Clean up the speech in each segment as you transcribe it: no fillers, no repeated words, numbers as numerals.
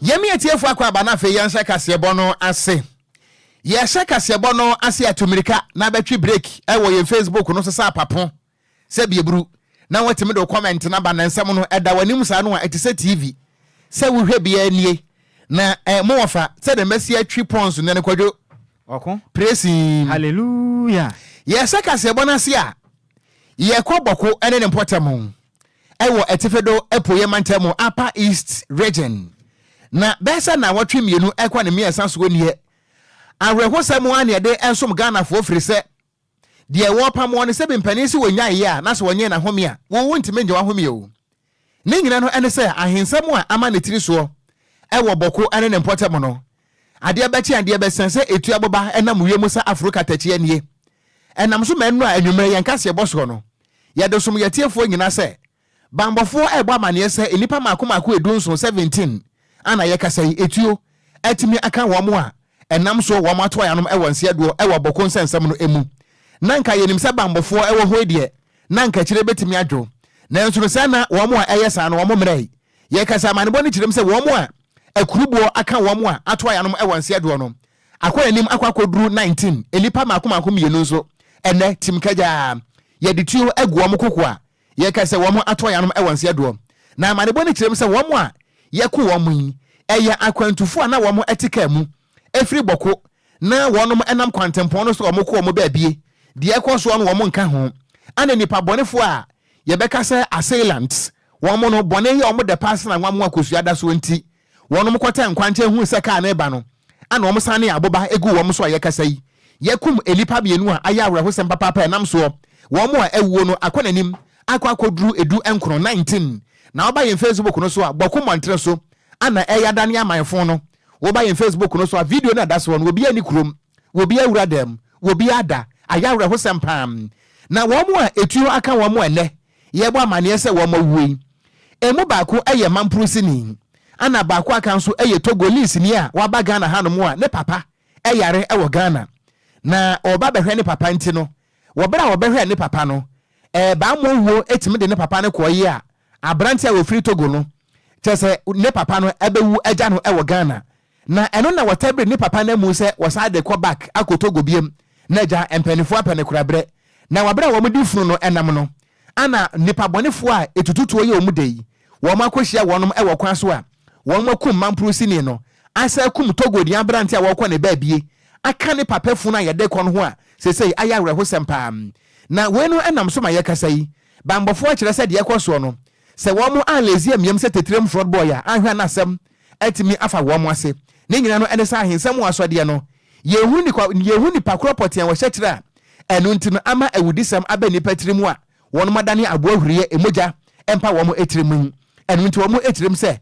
Yemi etiefo akwa aba na fe yenhye kasebo no ase. Yehye kasebo no ase atumirika na betwi break ewo ye Facebook no sesa papon. Se biebru na watimi do comment na ba na nsem no eda wanim sa no a etise TV. Se wo hwe bia nie na mo wafa se de mesi atwi pons ne Kwadwo. Okon. Praise Hallelujah. Yehye kasebo na ase a ye koboko ene ne mpotam. Ewo etifedo epoye mantamo Upper East region. Na besa na watwe mienu ekwa ne miesa so nie. Awrehosam ane de ensom Ghana fo ofiri se de wo pamo ne se bempanisi wonyaye a na so wonye na home a wo wontime nje wa home o. Ne nyina no ene se ahensam a ama ne tiri so ewo boko ane ne mpotem no. Ade bechi ade besense etu aboba enam wiemu sa Africa tachi anie. Enam so menno a anwumre yenkase boso no. Yede som yetiefo nyina se bambofo ebo amane se enipa makomako edunso 17 ana yekasai etuo atimi aka wo mo a enam so wo mato ayanom ewo nseaduo ewo boko nsensem no emu nanka yenim se bambofo ewo hoedie nanka kire betimi adwo na nso se na wo mo a eyesa no wo mo mrei yekasa amane boni kirem se wo mo a akurubuo aka wo mo a ato ayanom ewo nseaduo no akwa enim akwakoduru 19 enipa makomako mienu nso ene timkaja yedituo egu wo mo kokwa yekasa wo mo ato ayanom ewo nseaduo na amane boni kirem se wo mo a yeku wo mo yi eya akwantufu na wo mo etika mu efri boko na wonom enam kwantempon no so wo mo ko wo mo baabie de ekoso no wo mo nka ho ana nipa bonefo a yebeka se assailants wo mo no bone ye wo mo de pass na nwa akosua da so nti wonom kwata nkwanche hu se ka na eba no ana wo mo sane aboba egu wo mo so yekasa yi yekum elipa bienu a aya awrehosem papa enam so wo mo a ewuo no akonanim akwakoduru edu enkro 19 na oba yen Facebook no so a boko montre so ana eyada ne amanfo no oba yen Facebook no so a video na da so no obi ani krom obi awura dem obi ada ayawra ho sempam na wo mo a etuo aka wo mo ene ye bo amane se wo mo wuyi emu baako eye mampurusini ana baako aka nso eye Togolese ni a waba Ghana hanom a ne papa eyare ewo Ghana na oba behwe ne papa nti no wo bra wo behwe ne papa no ba mo wo etime de ne papa ne koyi a abrante a wo free Togo no tese ne papa no ebewu eja no ewo Ghana na eno na whatever ne papa na mu se wasa de ko back akotogo biem na eja empanifo apene kurabre na wabra wo mudi funu no enam no ana nipa bonefo a etututuo ye omudei wo makohia wonom ewo kwan so a wo makum mampurusini no asa kum Togo di abrante a wo kɔ ne baabie aka ne papa funu a yede kɔ no ho a sesei ayawre ho sempa na wenu enam so ma yekasa yi bambofo a kire se de ekoso no se wo mo anlezia miem se tetrem fraud boy a ahwa na asem atimi afa wo mo ase ne nyina no ene sa ahensam asode no yehu ni pakropoti an wo hyekira enu ntino ama awudisam aba ni patrimu a wono madane aboahuriye emoja empa wo mo etrimu enu nti wo mo etrimu se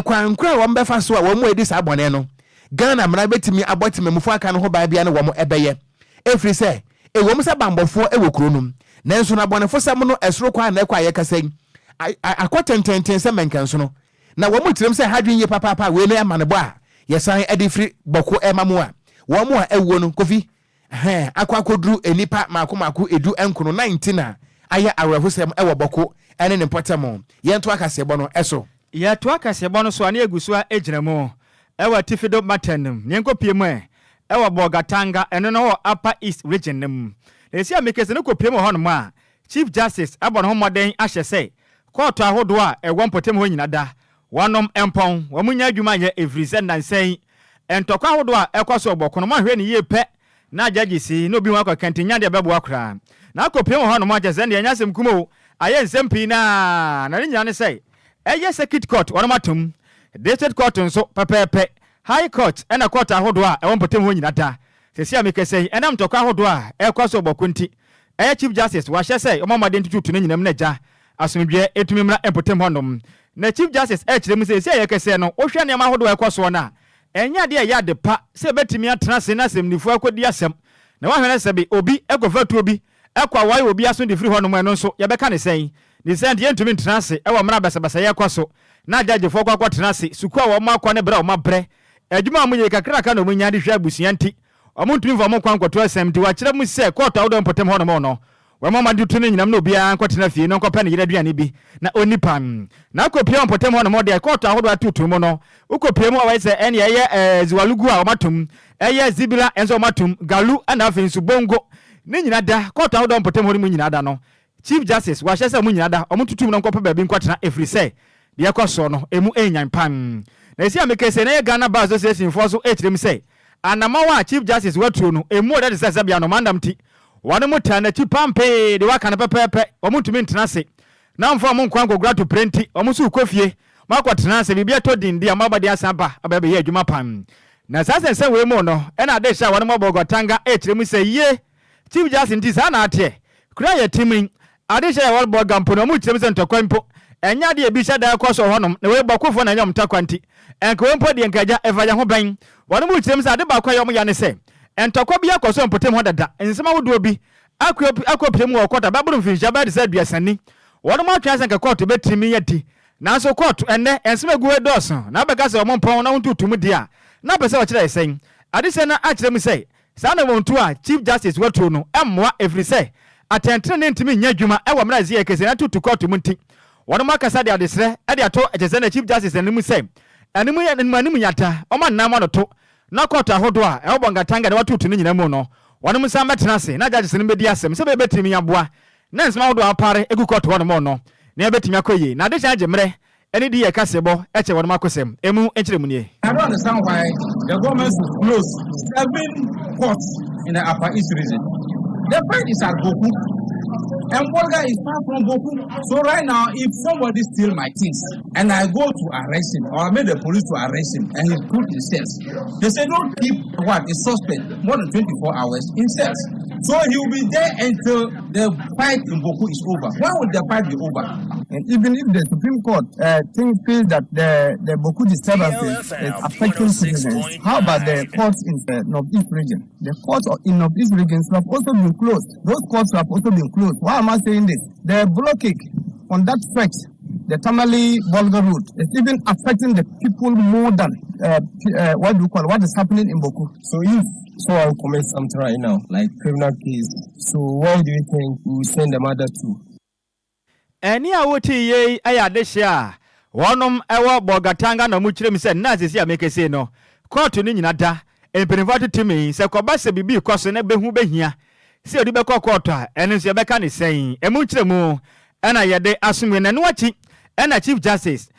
kwankura wo mbefa so a wo mo edi sa bone no Ghana mra betimi abotime mufo aka no ho ba bia no wo mo ebeye efri se wo mo se bambofo ewokronum nanso na bonefo sam no esoro kwa na ekwa yekasai akwatententen se menkanso no na wo mo tirem se hadwen ye papa we no emanebo a yesan edifri boko emamu a wo mo a ewuo no kofi akwakoduru enipa makomako edu enkono 19 a aya awrehosem ewo boko ene ne potem yento akasebo no eso ye to akasebo no so ane eguso a ejinamo ewa tifido matenum nyenko piemu ewa bogatanga eno no Upper East region nem esi amekese no kopiemu ho no a Chief Justice abon ho moden ahye se court ahodo a ewon potem ho nyina da wonom empon womunya adwuma ye every nansen entokwa ahodo a ekoso obokono ma hwe ne yepe na judges no bi wan kwa kantinya de bebo akra na kopiemu ho no ma jese ne nyasem kumo aye nsempi na ne nyina ne sei eye circuit court wonom atum district court nso pepepe high court ena court ahodo a ewon potem ho nyina da sesi amekese enam tokwa ahodo a ekoso obokonti Chief Justice wa hye say omomaden tutu ne nyinam na ja asomdwe etumi mra empotem honom na Chief Justice kirem say say yekese no ohwe ne ma hodo ekoso na enya de ya de pa say betimi atena se na semnifu akodi asem na wa hwene se bi obi ekofatu obi ekwa wai obi aso de free honom eno nso yebeka ne sen ni sen de entumi ntena se ewo mra basabasa yekoso na judge fo kwa tena se suku a wo makwa ne bra wo mabre adwuma amunye kakra ka na omunya de hwa abusuanti omuntumi fo mo kwankwato asem ti wa kire mu se court awdo empotem honom no mama do tunu nyinam no bia kwatena fie no nkɔpɛ ne yere aduane bi na onipam na akɔpia mpɔtam hɔ no mɔde court ahodo atutu mu no ukɔpia mu awai sɛ ɛne ɛyɛ ziwalugu a ɔmatom ɛyɛ zibila enso ɔmatom galu ana afei nso bongo ne nyina da court ahodo mpɔtam hɔ no mu nyina da no Chief Justice wahyɛ sɛ mu nyina da ɔmo tutum no nkɔpɛ baabi nkwatena efiri sɛ deɛ kɔsɔ no emu enyan pam na esi amekese na yɛ Ghana Bar Association for so ekyirem sɛ anamawa Chief Justice watuo no emu ɔda de sɛ bia no mandam ti wɔne mo ta na chi pampe de waka na pɛpɛpɛ ɔmo tumi ntena se na mfa mo nkwan gogura to prenti ɔmo so kofie makɔ tena se bibia to din dia mabade asamba abɛbɛ yɛ adwuma pam na saa sɛ we mo no ɛna ade hya wɔne mo bɔgɔtanga ekyirem sɛ ye Chief Justice nti saa na ate kura yɛ timin ade hya wɔle bɔgampo no mo kyerem sɛ ntɔkwanpo enya de ebi hya da kɔsɔ hɔnom na we bɔkofo na nyam takwanti enka we mpo de enkaja efa ya ho ban wɔne mo kyerem sɛ ade ba kwa yɛ mo ya ne sɛ entokwa bia kɔsɔ mpotem ho dada ensema wodo bi akɔpiem wɔ kɔta baburu mfinhya ba de sɛ duasani wɔne mo atwa sɛ nka court betimi yɛdi nanso court enne ensema gu edoso na bɛka sɛ ɔmo mpɔn na wontutum dia na pɛ sɛ ɔkyerɛ sɛn ade sɛ na akyerɛ mu sɛ saa na wontu a Chief Justice watuo no emmoa efiri sɛ atɛntere ne ntimi nya dwuma ɛwɔ mra zi ekese na tutu court mu nti wɔne mo akasa de adesrɛ ɛde ato ɛkyɛ na Chief Justice anim sɛ anim nyata ɔma nnam ano to na court ahodo a ɛwɔ ngatanga na watutu ne nyina mu no wɔne mo sam metena se na judges ne bedi asɛm sɛ bɛbɛtimi aboa na nsema ahodo apare egu court wɔne mo no na bɛtimi akɔye na de hyɛ agye any day kasebo eche won makosem emu enchire munie. I don't understand why the government should close 7 courts in the Upper East region. The fight is at Boku, and Bolga is far from Boku. So right now, if somebody steal my things and I go to arrest him, or I made the police to arrest him, and he's put in cells, they say don't keep a suspect more than 24 hours in cells. So he will be there until the fight in Boku is over. When will the fight be over? And even if the Supreme Court feels that the Boku disturbances is affecting citizens, how about the courts in the Northeast region? The courts in Northeast regions have also been closed. Those courts have also been closed. Why am I saying this? The blockade on that stretch, the Tamale Bolga route, is even affecting the people more than what is happening in Boku. So if someone commits something right now, like criminal case, so where do you think we will send the mother to? Any awoti ye ayadesha wonom ewo bogatanga na muchire mi se na sesi ameke se no court ni nyina da empenifo timi se koba se bibi koso na behu behia se odi be court a ene se be ka ne sen emu chire mu ena yede asumwe na no achi ena Chief Justice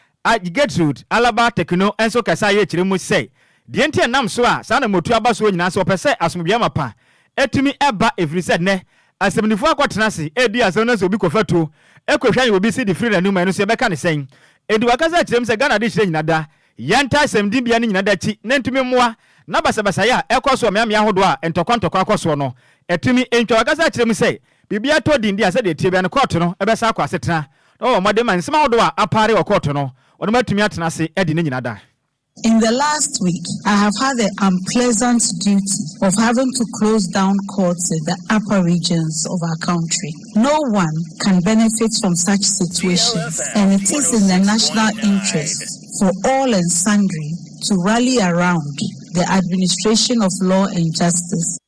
Gertrude Alaba Tekno enso kasa ye chire mu se de ntia nam so a sa na motu abaso nyina se opese asumwe mapa etumi eba every said ne asemnifo akotena se edi asem na se obi kofatu ekohwa ye obi si di free na numa no se beka ne sen edi wakaza kirem se Ghana de hire nyina da yanta asem di bia ne nyina da chi na ntumi moa na basabasa ya ekoso meamia hodo a entokwa akoso no etumi entwa wakaza kirem se bibia to di ndi ase de tie bia ne court no ebesa akwa setena no mode man sema hodo a apare o court no ono matumi atena se edi ne nyina da. In the last week, I have had the unpleasant duty of having to close down courts in the upper regions of our country. No one can benefit from such situations, and it is in the national interest for all and sundry to rally around the administration of law and justice.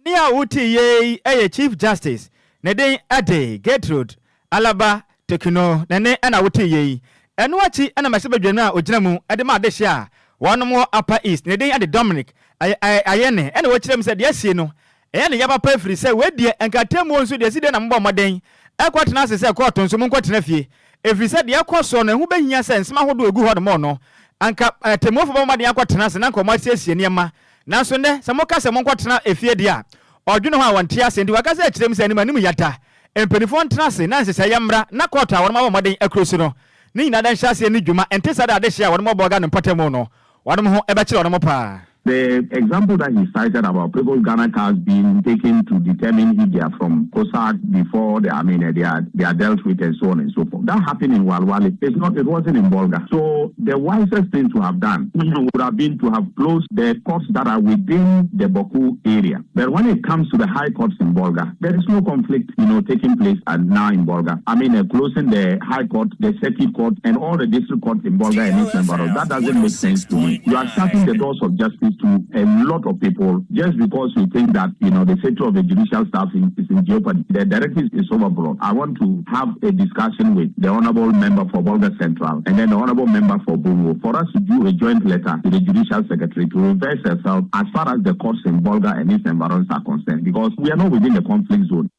Nia uti ye Chief Justice, Nede Ade Gertrude Alaba Tekno, Nene ana uti ye. Enu achi ana masebe dwena ogina mu ade ma ade hia wonom wo Upper East ne den ade Dominic ayene ene wo kirem se de asie no ene yaba pa free se we de enkatem wo nso de si de na mbɔ moden ekwatena se court nso mu nkwatena fie efri se de ekoso no ehu behia se nsema hodo egu hɔ no no anka temofo ba moden akwatena se na nko ma siesie niema nanso ne se mo ka se mo nkwatena efie de a odwene ho a wonte ase ndi waka se kirem se animanim yata empenifo ntena se na nsese yamra na court a wonom moden akrosi no ni na dan hyase ni dwuma ente sada ade hia won mo boga no mpatemu no won mo ho ebe kire won mo pa. The example that he cited about people Ghana cars being taken to determine if they are from COSAC before they are dealt with and so on and so forth. That happened in Walwale. It wasn't in Bolga. So the wisest thing to have done would have been to have closed the courts that are within the Boku area. But when it comes to the high courts in Bolga, there is no conflict, taking place now in Bolga. Closing the high court, the circuit court, and all the district courts in Bolga and East Environment. That doesn't make sense to me. You are shutting the doors of justice to a lot of people just because we think that, the safety of the judicial staff is in jeopardy. The directive is overbroad. I want to have a discussion with the Honorable Member for Bolga Central and then the Honorable Member for Bongo for us to do a joint letter to the Judicial Secretary to reverse herself as far as the courts in Bolga and its environs are concerned, because we are not within the conflict zone.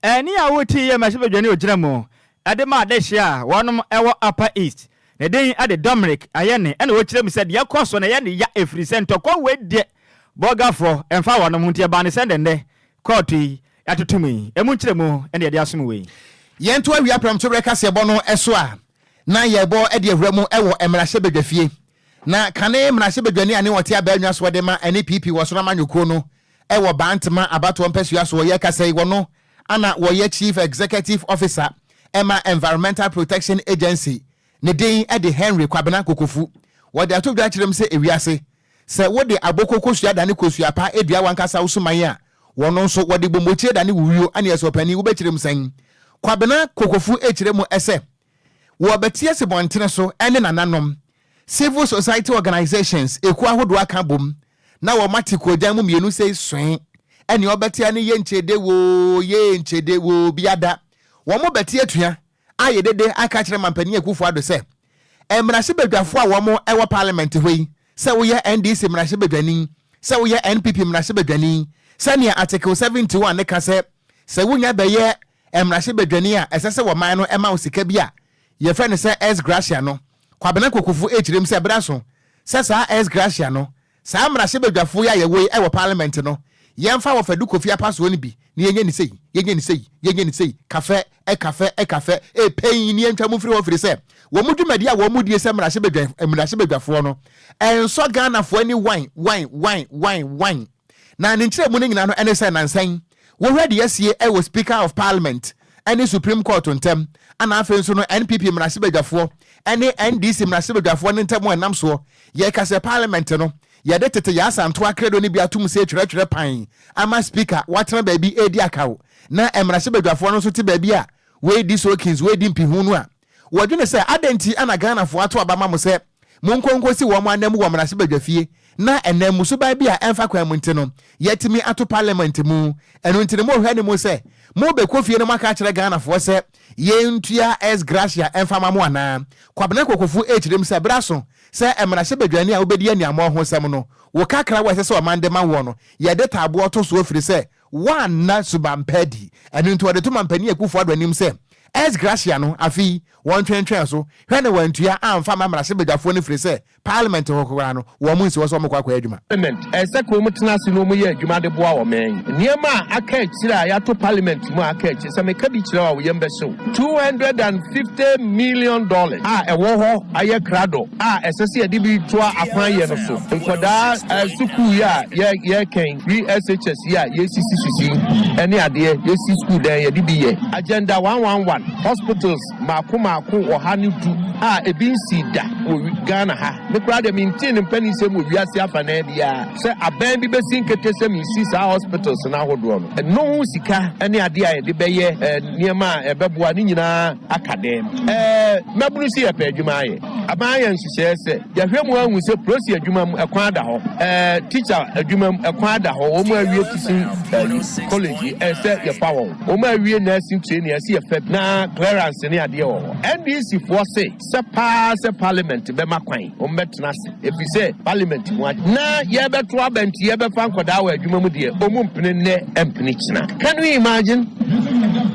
Any awuti ya mashibe jwani ojiramo adema adeshia wanum ewa Upper East ne den ade Dominic ayene ene wochirem said ya koso na yene ya efri center kwa wedde boga for emfa wanum huntie bane sendende court yi atutumi emu chiremu ene yade asum we yento awia pram to breka se bono eso a na yebo ede awuramu ewo emrahye bedwafie na kane emrahye bedwani ane wote abanwa so de ma NPP wo so na manyoko no ewo bantema abato mpesua so ye kasai wono ana woye Chief Executive Officer Emma Environmental Protection Agency ne den ede Henry Kwabena Kokofu wode atodwa kirem se ewiase se wode abokoko sua dane kosua pa edua wankasa usuman a wono nso wode bomochie dane wuyo ane esopani wo bekirem san Kwabena Kokofu ekirem ese wo betie se bontene so ene nananom civil society organizations eku ahodo aka bom na wo matiko dan mu mienu sei swen ene obetia ne yenchede wo biada wo mo betia atua ayedede aka kire mampani ekufu ado se emrahye bedwafo a wo mo ewo parliament hoi se wo ye NDC emrahye bedwani se wo ye NPP emrahye bedwani se ne article 71 ne ka se wonya beye emrahye bedwani a esese wo man no ema osika bi a ye fe ne se S Gracia no Kwabena Kokofu ekirem se braso se sa S Gracia no sa emrahye bedwafo ya ye woi ewo parliament no yemfa wo fadu kofi apaso ni bi ni yenye ni sei cafe pain ni entwa mu firi wo firi se wo mudwumadi a wo mudie se emrahye bedwafo no enso Ghana fo ani wine na ne nkire mu ne nyina no ene se nansan wo hwede yasie ewo Speaker of Parliament ene Supreme Court ntem ana afen so no NPP emrahye bedwafo ene NDC emrahye bedwafo ne ntem enam so ye ka se Parliament no yade tete ya santo akredo ni bia tum se twere pan ama speaker watena baabi edi akawo na emrahye bedwafo no so te baabi a we di so kings we di mpihunu a wodwene se adenti ana Ghana fo ato abama mo se monkonkosi wo mo anam wo emrahye bedwafie na enam so baabi a emfa kwa mu ntino yetimi ato parliament mu eno ntine mo hwe ne mo se mo be kofie no maka kire Ghana fo se yentua S Gracia emfa mamo ana Kwabena Kokofu ekirem se braso se emrahye bedwani a obedi ani amo ho sem no wo kakra wo se o mande ma wo no ye de tabo to so ofiri se one na subampedi enu nto de to mampani ekufu adonim se S Gracia no afi won twentwen so hwe ne wantua amfa mamrahye bedwafo ne firi se parliament hokora no wo mu nsi wo so mokwa adwuma parliament ese ko mu tena se no mu ye adwuma de boa wo men niema aka ekira ya to parliament mu aka ekira se me ka bi kira wo yembe so $250 million ewo ho aye krado esese ye di bi to akwan ye no so nkoda school ya ye ken SHS ya ye sisi ene ade ye si school den ye di bi ye agenda 111 hospitals maku ohani du ebi nsi da wo Ghana ha me kura de maintain mpani se mo wiase afa na bia se aban bi besi nkete se mi si sa hospitals na hodo no no sika ene ade a de beye niema ebeboa ni nyina academy mabunu si epa adwuma aye aban ya nhihye se ya hwemu anwu se prosi adwuma mu ekwan da ho teacher adwuma mu ekwan da ho o mu awie teaching college se ya power o mu awie nursing training ya si efa na clearance ni ade wo NDC for say se parliament be makwan o mbetena se efi se parliament mu na ye beto abenti ye befa nkoda wa adwuma mu de o mu mpene ne empene kina. Can we imagine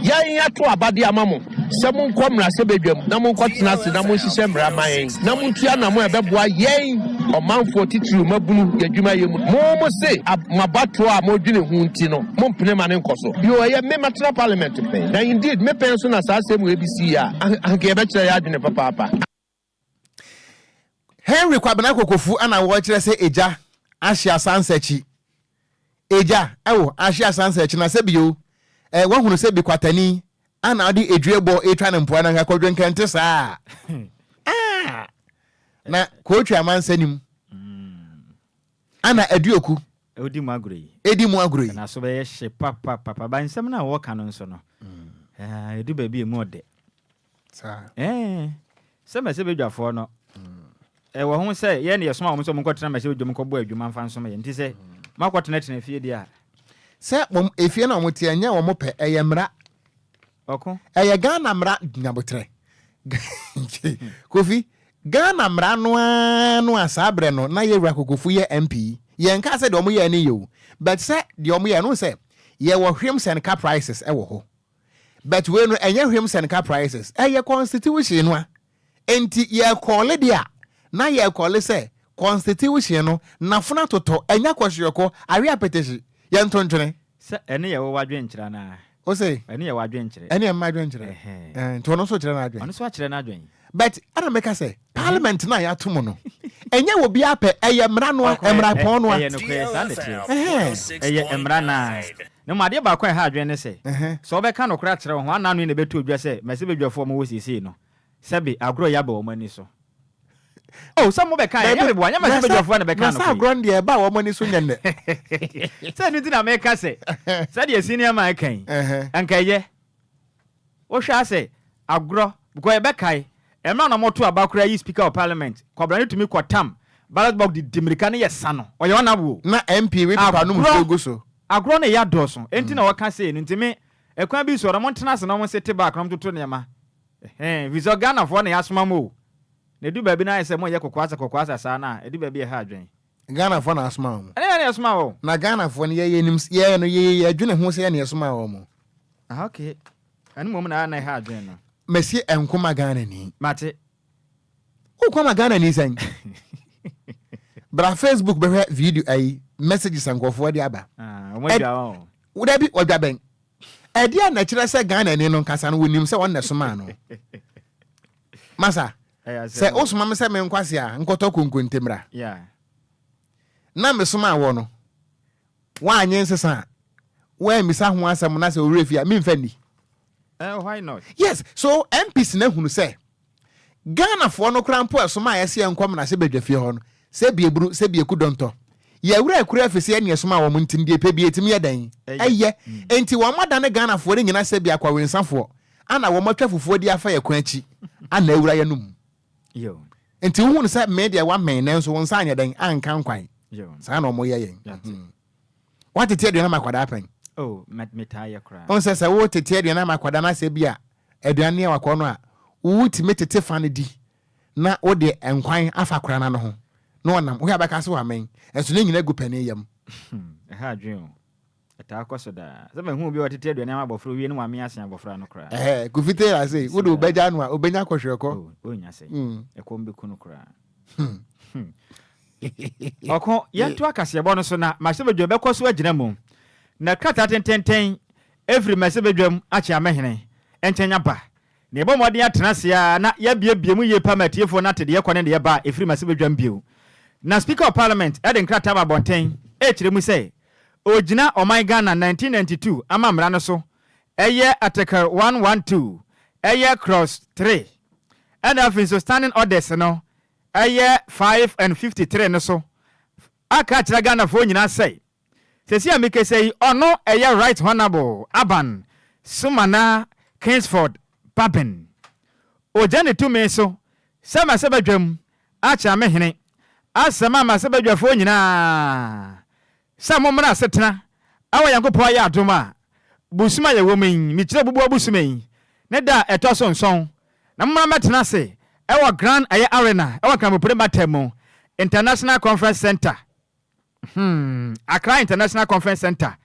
ya to abade amamo se mun komrase bedwam na mun kwatena se na mun hihye mraman na mun tua na mun ebeboa yen omanfo titiri mabunu yadwuma yemu mo se mabato a mo dwene hu nti no mo mpene ma ne nkoso yo ye me matena parliament pe na indeed me penso na sa asem ABC a anke ye be kire ya dwene papa Henry Kwabena Kokofu ana wo kire se eja ahia sansachi eja ahia sansachi na se bio wo hunu se bi kwatani ana odi edwebo etwa ne mpoa na akwadwen kente saa na kootwa amansanim ana aduoku edi mu agro na so be ye hye papa ba nsem na wo ka no nso no edu ba bi emu ode saa se me se bedwafo no wo ho say ye ne yesoma wo so mo kwatena ma se dwom ko bo adwuma mfa nso me nti say ma kwatena tena fie dia se mom efie na mo te anya wo mo pe eyemra oko eye Ghana mra nyabotre Kofi Ghana mra no asabre no na ye wura kokofu ye MP ye nka se de omo ye ni yo but se de omo ye no se ye wo hwem senka prices e wo ho but we no enye hwem senka prices eye constitution no a enti ye call dia na ye call se constitution no na funa toto enya kwahweko awe apetition ye ntontwene se ene ye wo wadwen kira na o say ene ye wadwen kire ene ye madwen kire nto no so kire na adwen ono so akire na adwen but ana meka say parliament na ya tomo no enye wo bia pe eye mra no emra pon no eye no kwe sa na tie eye emra na no ma de ba kwa ha adwen ne se so be ka no kra kire ho ana no ne beto odwa se mase bedwafo mo wo sisi no sebi agro ya ba wo mani so oh some be kan ya be bo anya mase bedwafo na be kan no na sa agro ndie ba wo mani so nyenne se ni na me ka se se de senior man kan anka ye wo hwa se agro because be kai emra na moto abakura yi speaker of parliament kwabra to me kwatam ballot box di demirika ne yesa no oye wana wo na MP we papa no mu go so agro ne ya doso enti na waka se enti me ekwan bi so mo ntena se na mo sete back na mo toto ne ma viso Ghana fo na yasoma mo ne du ba bi na ese mo ye kokwasa sa na edu ba bi e ha adwen Ghana fo na asoma mo ene yasoma wo na Ghana fo ne ye nim ye no ye adwene ho se ye ne yasoma wo mo okay anu mo na ha adwen no Messi enkoma Ghana ni mate o koma Ghana ni san bra Facebook be video ai messages ankofo de aba o mo dwa o wo da bi odwa ben e dia na kire se Ghana ni no nkasa no wonim se won na soma no masa se osuma me se me nkwase a nkoto konkontemra yeah na me soma wo no wa anye nsesa wa misa ho asem na se orefia me mfani why not? Yes, so MPs na hunu say Ghana for no krampo esoma yesi enkom na se bedwafie ho no se bieburu se bieku donto ye wura ekura afese ne esoma wo mntindie pe bi etimi yedan eye enti wo mada ne Ghana for ne nyina se bia kwa wensafo ana wo matwa fufuo di afa ye kwanchi ana ewura ye num yo enti wo hunu say media wa men na so won sa anya dan anka nkwan yo sa na omo ye yen what tete de na makwada apan oh metaya kra on se wo tete de na makwada na se bia aduane wa kɔ no a wuti metete fa ne di na wo de enkwan afa kra na no ho no nam wo ya baka se wa men enso ne nyina gu pani yam ha adwen eta akɔso da se me hu bi otete aduane ma bɔfra wie ne wa me asen bɔfra no kra ku fite ya se wo de obegya no a obenya kɔhweko o nya se ekom be kunu kra ɔko yɛnto akase bɔ no so na ma se bedwo bɛkɔ so agyina mu na kata tententen every ma se bedwam achi amehene enchenya ba ne bo modin atena sia na ya biebie mu ye pamatiefo na tede ye kone de ye ba efiri ma se bedwam bio na speaker of parliament eden krata ba bonten e kire mu say ogina oman Ghana 1992 ama mra no so eye article 112 eye cross 3 and afin so standing orders no eye 5 and 53 no so aka kira Ghana fo nyina say sesi amike say ono eye right honorable Aban Sumana Kingsford Babin ojane to me so sama sebadwam acha mehene asama ma sebadwafo nyina samo mra setena awa yankopɔ ya adoma busuma ye women mi kire bubu busuma ne da etoso nson na mma matena se ewa grand aye arena ewa kramopre matemo international conference center Accra International Conference Center.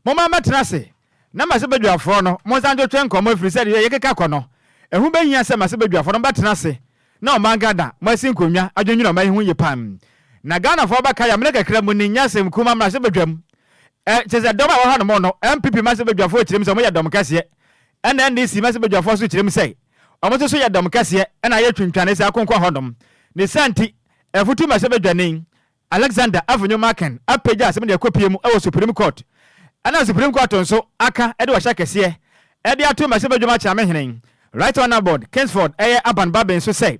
Mama matena se na masebedwafo no mo sanjo twen komo free said ye keka kono. Ehu be hia se masebedwafo no batena se. Na o mangada mo asin konwa adwonwuna ma hu ye pam. Na Ghana fo ba kaya mleka kra mu ni nyasem kuma masebedwam. Cheze dom a wo ha no mo no MPP masebedwafo kirem se mo ye dom kase. NNDC masebedwafo so kirem se. Omo so ye dom kase na ye twintwane se akonkwa hodom. Ne santi efutu masebedwanin Alexander Avenue Marken apeja asem de kopiemu e Supreme Court ana Supreme Court nso aka e de wahya kese e de ato masebedwama cha mehenen right honorable Kingsford Aban Babin so say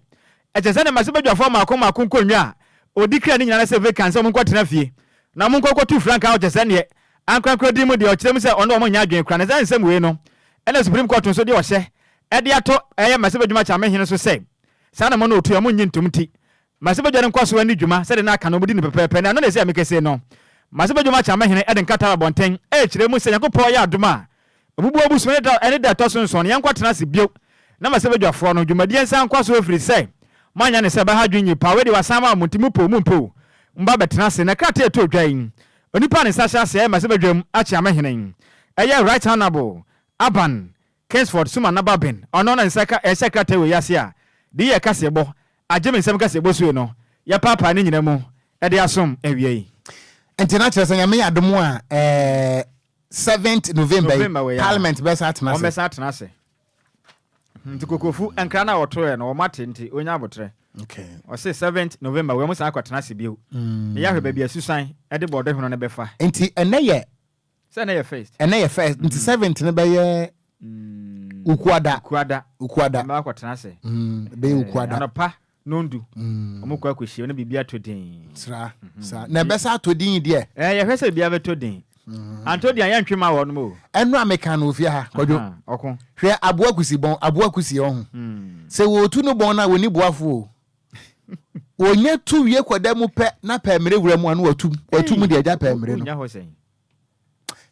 e jeze ne masebedwafo makoma konkonwa odikra ni nyana se vacancy mo nkotena fie na mo nkokotu franka o jeze ne ankrankra di mu de o kirem se ono mo nya adwen kra ne zan nsem we no e na Supreme Court nso de wahye e de ato masebedwama cha mehenen so say sana mo no otu mo nyintumti Masebe John Kwaso ani dwuma said na aka no budi ni pepepe na no na say make say no Masebe John cha mahene eden katara bonten kire mu se Yakopɔ ya adoma obubu obusu ne ene da toso nso ne yankotena se bio na Masebe John afro no dwumadi ensan Kwaso afiri say manya ne se ba ha dwunyi pa we de wasama mutimu po mumpo mba betena se na krata eto dwan onipa ne sasha se Masebe John achi amahene right honorable Aban Kingsford Suma Nababen ono na nsaka secretary we yase a di ye kase bo ageme nsem kase bo suo no ya papa ne nyina mu e de asom awie yi entina kyerese nyame yadomo a 7th November parliament besa atena se besa atena se ntikokofu enkra na woto no mate nti onya abotre okay o say 7th November we musa akotena se bio ya hwe bia susan e de bodo hwe no befa nti eneye say na ye first nti 7th ne be ye Ukwada ma akotena se be ukwada anapa nondu omukwa akohie na bibia to din sra na besa to din de ye hwese bia be to din Antodia yan twema wo no mo enu ameka na ofia ha Kwadwo okon hwe aboakusi ho se wo tu no bon na woni boafo onye tu wie kwada mu pe na pa mere wura mu anu watu mu de agya pa mere no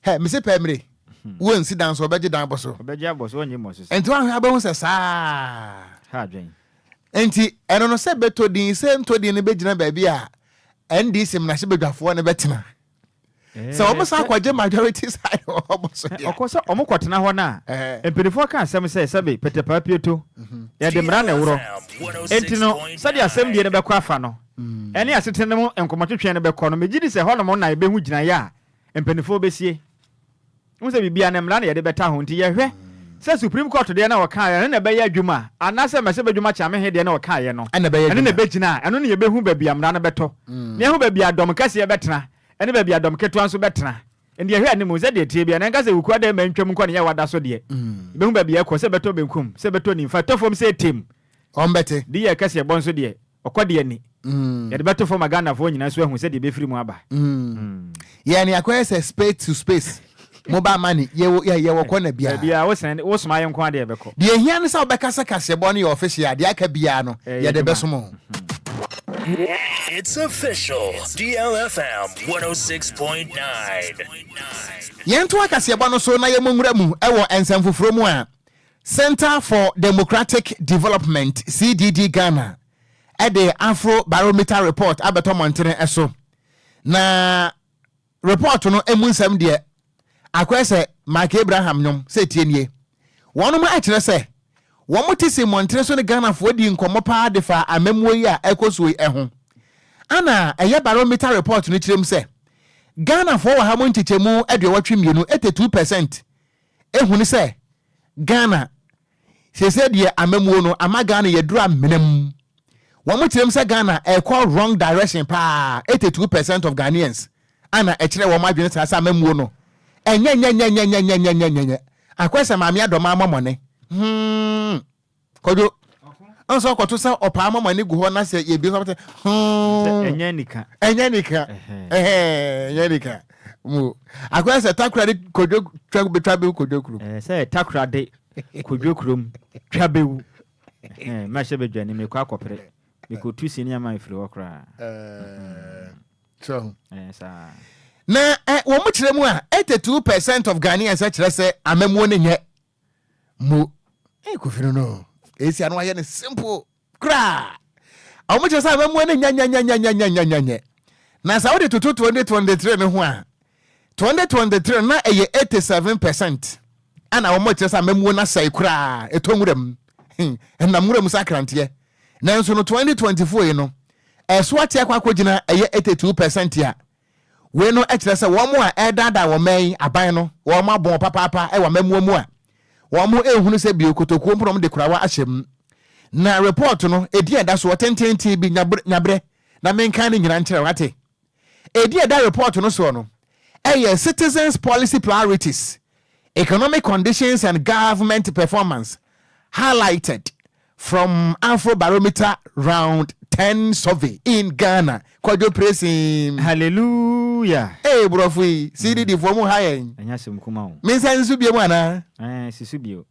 he me se pa mere wo nsi dan so obeje dan boso onye mo so enti wa abahu se sa ha dwen enti eno no se beto din se nto din ne begina ba bia NDC na se bedwafo ne betena so almost akwaje majority side almost okoso omukotena ho na empirifo ka asem se sebe petepa pieto ya de mra na wuro enti no sade asem die ne bekọ afa no ene asetene mu enkomotwetwe ne bekọ no megidi se ho no mo na ebehu gina ya empirifo besie unse bibia ne mra na ye de beta ho nti ye hwe se Supreme Court de na waka ya ne be ya adwuma anase mese bedwuma cha me de na waka ye no ene ne begina eno ne ye behu babia mra na beto ne hu babia dom kase ye betena ene babia dom keto anso betena ende ye hwe ane mu ze de tie bia na nka se wuku ada mantwam nko ne ye wada so de behu babia ko se beto benkum se beto ni fa tofom se tim ombete di ye kase bonso de okode ye ni ye de beto fo magana fo nyina so ehu se de be firi mu aba ye ni akwese se space to space mobile money ye wo na bia wo sen wo soma ye nko ade beko de ehia ne sa obekasa kase bo ne your official de aka bia no ye de besomo. It's official. DLFM 106.9. Yentu akase bo no so na ye monwura mu ewo ensem foforo mu a Center for Democratic Development CDD Ghana the Afro Barometer report abeto montere eso na report no emunsam de akwese Mark Abraham nyom se tienie wono ma akire se wo motisi montere so ne Ghana fo di nkomo pa de fa amamwo yi a ekosoi eho ana eye barometer report no kirem se Ghana fo wa ha montichemu adwewatwe mienu 82% ehunu se Ghana se de amamwo no ama Ghana yedura menam wo motirem se Ghana call wrong direction pa 82% of Ghanaians ana ekire wo madwene sa amamwo no enye akwese maami adoma amamone Kwadwo onso kwato sa opa amamone gu ho na se ye bi so enye nika mu akwese takrade Kwadwo twabe Kwadwo krum se takrade Kwadwo krum twabe ma she bedwane me kwa akopere me ko tusi ni ama ifiri okra so sa na wo mu kire mu a 82% of Ghanaians kire se amamwo ne nye mu kofiro no esi anu aye ne simple kra wo mu kire se amamwo ne nya na sa wo de toto 2023 ne ho a 2023 na eye 87% ana wo mu kire se amamwo na sai kra etonwuram enamwuram sakrante na nso no 2024 yi no eso atia kwa kogina eye 82% ya we no ekire se wo mo a edada wo man aban no wo ma bon papa e wa mamuo mu a wo mo ehunu se bi okotokuo mprom de kurawa ahyem na report no edi eda so tententi bi nyabre na menkan ni nyina nkere wate edi eda report no so no citizens policy priorities economic conditions and government performance highlighted from Afro Barometer round 10 survey in Ghana. Kwadwo pressing. Hallelujah. Hey brofi, CDD for mu hayen. Anya sem kuma o. Me san su bia mu ana? Sisubio.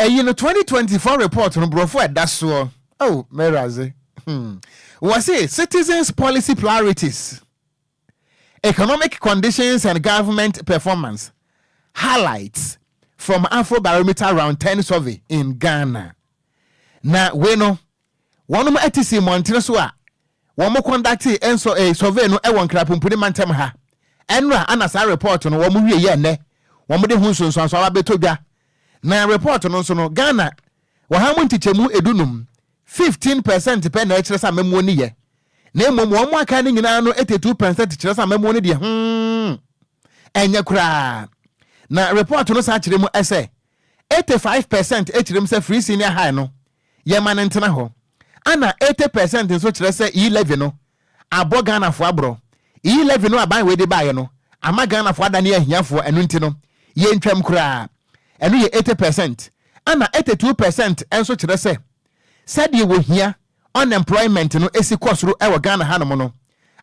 You know 2024 report no brofo e da so. Oh, meraze. Was it citizens' policy priorities, economic conditions, and government performance highlights from Afrobarometer Round 10 survey in Ghana. Na we know one of ATC Montreal one more conducting and so a survey no e won krapumpuni mantem ha enra anasa report no wo wie ye ne wo mo de hunso so so abetodwa na report no so no Ghana wo ha mo ntichemu edunum 15% pe na ekire sa memo ni ye na emom wo mo aka ni nyina no 82% kire sa memo ni de enye kura na report no sa kire mu ese 85% ekire mu se free senior high no ye man ntena ho ana 80% nso kire se E11 no abo Ghana fo abro E11 no aban we de baye no ama Ghana fo adane ahiafo enu nti no ye ntwam kura enu ye 80% ana 82% enso kire se said wo hia unemployment no esi kosoro e wo Ghana hanom no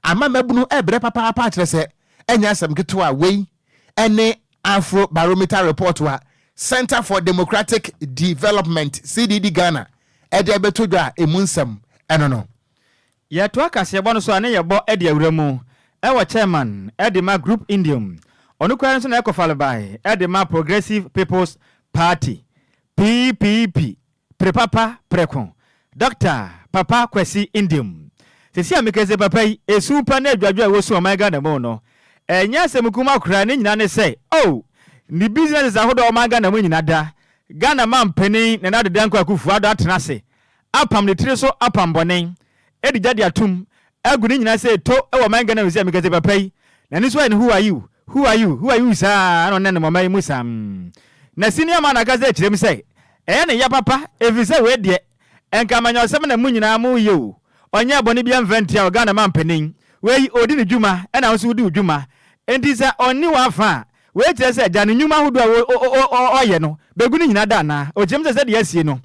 ama mabunu ebre papa kire se enya asem keto a wei ene Afrobarometer report wa Center for Democratic Development CDD Ghana ede betodwa emunsam eno no ya to akase bo no so ane ye bo ede awuramu e wo chairman Edema Group Indium onu kware so na ekofale bai Edema Progressive People's Party PPP prepapa prekon Dr. Papa Kwesi Indium sisi amikeze papa yi esu pa na adwadwa wo so my Ghana mo no enya semukuma kura ne nyina ne say oh ni business ahodo o my Ghana mo nyina da Ghana man penny na na de danko akufu ado atena se apam ne tire so apam bonen edi jade atum agu ne nyina say to e wo my Ghana we say amikeze papa yi na ni so who are you sa no ne mo mai musa na senior man akaze kirem say ne ya papa evise we de enka manyo sem na mu nyina mu ye onye boni bia mventia o Ghana man penin we odi ne dwuma e na so odi dwuma enti se onni wa fa we tire se ja ne nyuma hodo oye no begu ne nyina da na o jem se de asie no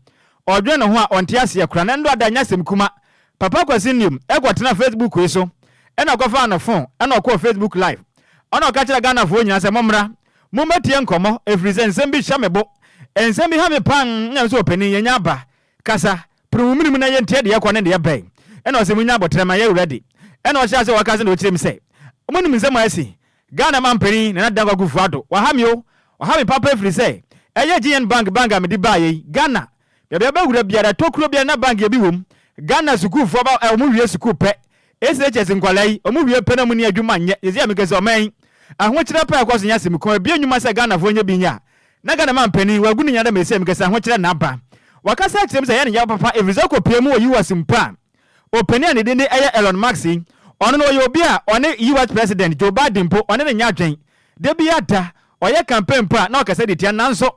odwe ne ho a onte ase akura na ndo adanya sem kuma Papa Kwesi Indium e kwatena Facebook we so e na kofa na phone e na ko Facebook live ona ka kira Ghana fo nyina se momra mumetie nkomo efrizen sem bi hwamebo ensem bi ha me pan nya so penin yenya ba kasa prumumini na yentie de yakɔ ne de yɛbɛn ɛna ɔsɛ munya abotrema yɛ ready ɛna ɔhyɛ sɛ wɔka sɛ na ɔkyerɛ m sɛ ɔmonim nsɛm asi Ghana man pani na dan kwakufu ado wahami papa efiri sɛ ɛyɛ GN bank a mede ba yɛ Ghana bɛbɛ bɛwura biara tokuro biara na bank bi wom Ghana sukuufo ba ɔmo wie sukuu pɛ SHS nkwala yi ɔmo wie pɛ na mu ni adwuma nyɛ yɛsi amikɛ sɛ ɔman ahokyerɛ pɛ akɔ so nya sɛm kɔn bi anwuma sɛ Ghana fo nya bi nya na Ghana man pani wagu ne nya da mɛsi amikɛ sɛ ahokyerɛ na aba wakasa kyerem sɛ yɛ ne ya papa evizako pemu wɔ US mpa openi ne de ne ɛyɛ Elon Musk ɔno no yɛ obi a ɔne US president Joe Biden po ɔne ne nya adwen de bi ata ɔyɛ campaign pa na ɔkasa de tia nanso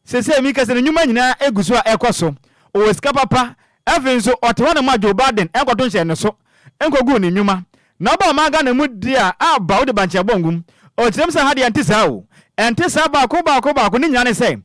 sese mi kasa ne nyuma nyina eguso a ɛkɔ so o sika papa even so ɔte hɔ na ma Joe Biden ɛkɔto nhyɛ ne so ɛnkɔgu ne nyuma na ɔba ma ga na mu dia aba wo de banche bongum ɔkyerem sɛ ha de ante saa o ante saa ba ko ne nya ne sɛ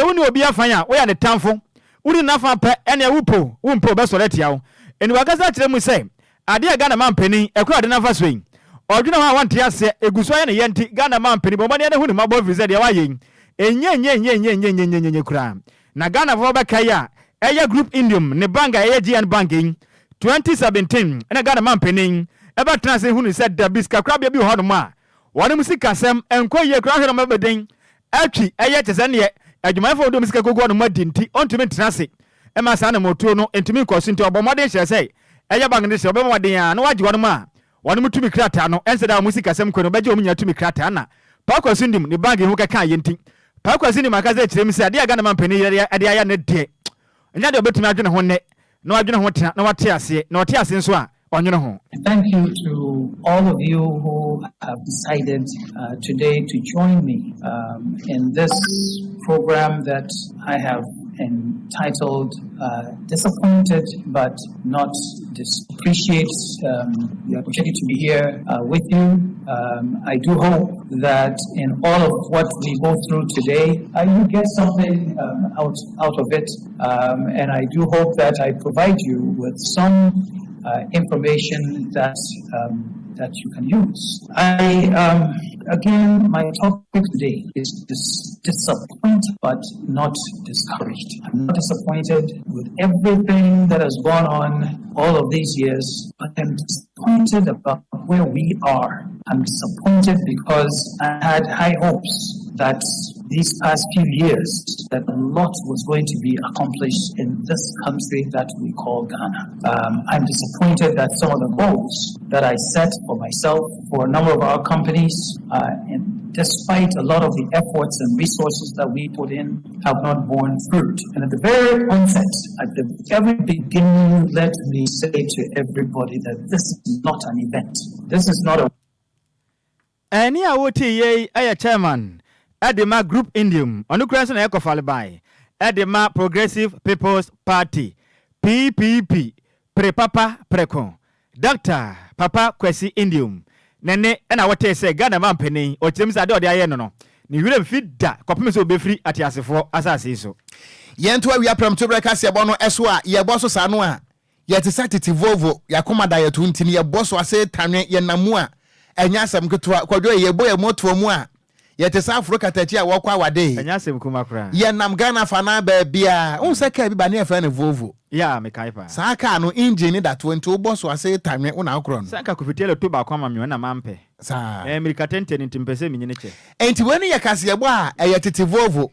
woni obi afan a wo ya ne tamfo uri nafa pe ene wumpo be sore tiawo eni wakasa kire mu se ade Ghana man pani ekura de nafa so yin odwena wa wante ase eguso ye ne yenti Ghana man pani bo ne hu ni mabo visa de wa yin enye kura na Ghana fo be kai a eye group Indium ne banga eye GN banking 2017 ene Ghana man pani e ba tena se hu ni se da biska kra bia bi ho no ma wone musika sem enkoye kra hwe no mabeden atwi eye tese ne adwuma fo do misika gogo no madinti ontumi ntenase e ma sa na motuo no entumi koso nti obomode hye sei eye bang ne hye obomode a na waji wono ma wono mutumi krata no ense da musika sem ko no beje omunya tumi krata na pa koso ndim ne bag hu kaka yenti pa koso ndim akaza kirem se ade aga na mampani ade aya ne de enya de obetumi adwene ho ne na adwene ho tena na wate ase na wate ase nso a onwene ho. Thank you to all of you who have decided today to join me in this program that I have entitled Disappointed But Not Appreciate the opportunity to be here with you. I do hope that in all of what we go through today, you get something out of it, and I do hope that I provide you with some information that you can use. I Again, my topic today is disappointed but not discouraged. I'm not disappointed with everything that has gone on all of these years, but I'm disappointed about where we are. I'm disappointed because I had high hopes that these past few years that a lot was going to be accomplished in this country that we call Ghana. I'm disappointed that some of the goals that I set for myself, for a number of our companies, and despite a lot of the efforts and resources that we put in, have not borne fruit. And at the very onset, at the very beginning, let me say to everybody that this is not an event. This is not a... Any awoti ye chairman Edema Group Indium Onukrans na ekofalbai Edema Progressive People's Party PPP Prepapa Preko Dr. Papa Kwesi Indium Nene ena wote se Ghana man penny o chim sa de ode aye no ni wure fida kopem se obefri atiasefo asase so yento wi apram to breka se bo no eso a ye bo so sa no a ye te satiti vovo yakoma da ye to ntini ye bo so ase tanwe ye namu a enya asem keto Kwadwo ye bo ye moto mu a yete sa Africa tachi a wokwa wade enya sem kuma kra ye nam Ghana fa na ba bia unsa ka bi ba na fa na vovo ya me kai pa sa ka no engine that 20 bo so ase tanwe una akro no sa ka kofitiele to ba kwa ma me na mampe sa America tenten ntimpese me nyine che enti wani ye kase ye bo a ye tete vovo